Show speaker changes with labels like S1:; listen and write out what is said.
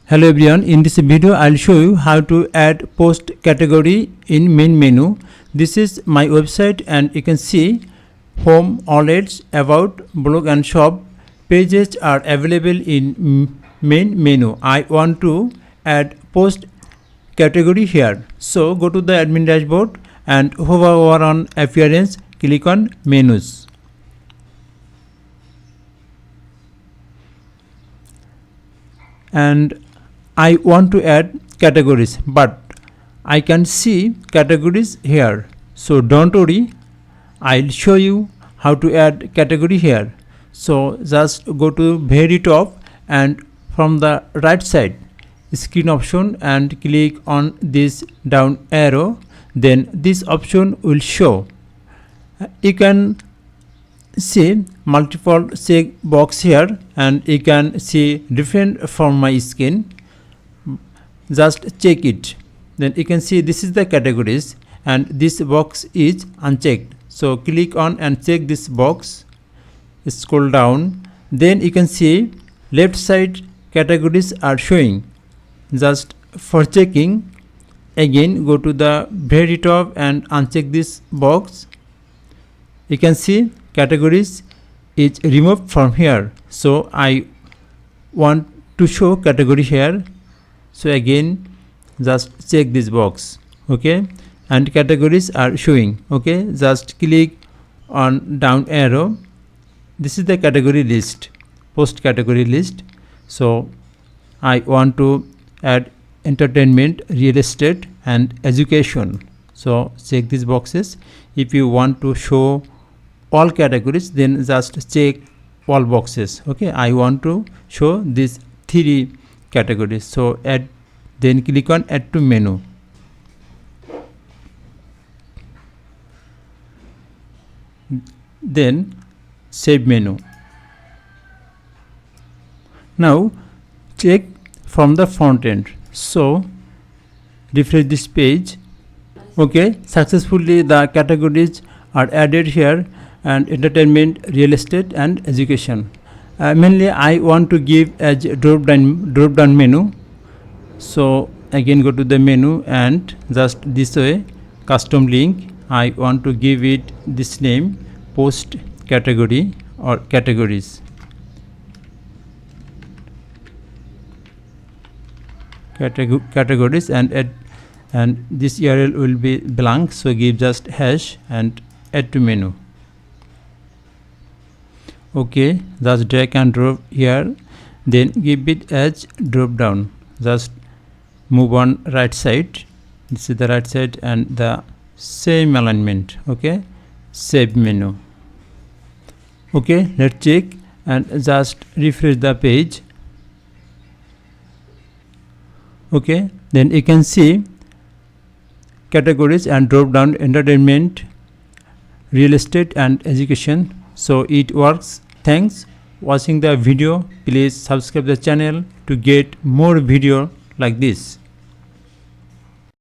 S1: Hello everyone, in this video I'll show you how to add post category in main menu. This is my website and you can see home, all ads, about, blog and shop pages are available in main menu. I want to add post category here. So go to the admin dashboard and hover over on appearance, click on menus. And I want to add categories, but I can see categories here. So don't worry, I'll show you how to add category here. So just go to very top and from the right side screen option and click on this down arrow. Then this option will show. You can see multiple check box here and you can see different from my skin. Just check it, then you can see this is the categories and this box is unchecked. So click on and check this box, scroll down, then you can see left side categories are showing. Just for checking, again go to the very top and uncheck this box. You can see categories is removed from here. So I want to show category here. So again just check this box, okay, and categories are showing. Okay, just click on down arrow. This is the category list, post category list. So I want to add entertainment, real estate and education. So check these boxes. If you want to show all categories, then just check all boxes. Okay, I want to show these three categories. So add, then click on add to menu. Then save menu. Now check from the front end. So refresh this page. Okay, successfully the categories are added here, and entertainment, real estate and education. Mainly I want to give as drop down menu. So again go to the menu and just this way custom link. I want to give it this name, post category or categories. Categories and add, and this URL will be blank. So give just hash and add to menu. Okay, just drag and drop here, then give it as drop down. Just move on right side. This is the right side and the same alignment. Okay, save menu. Okay, let's check and just refresh the page. Okay, then you can see categories and drop down entertainment, real estate and education. So it works. Thanks watching the video. Please subscribe the channel to get more video like this.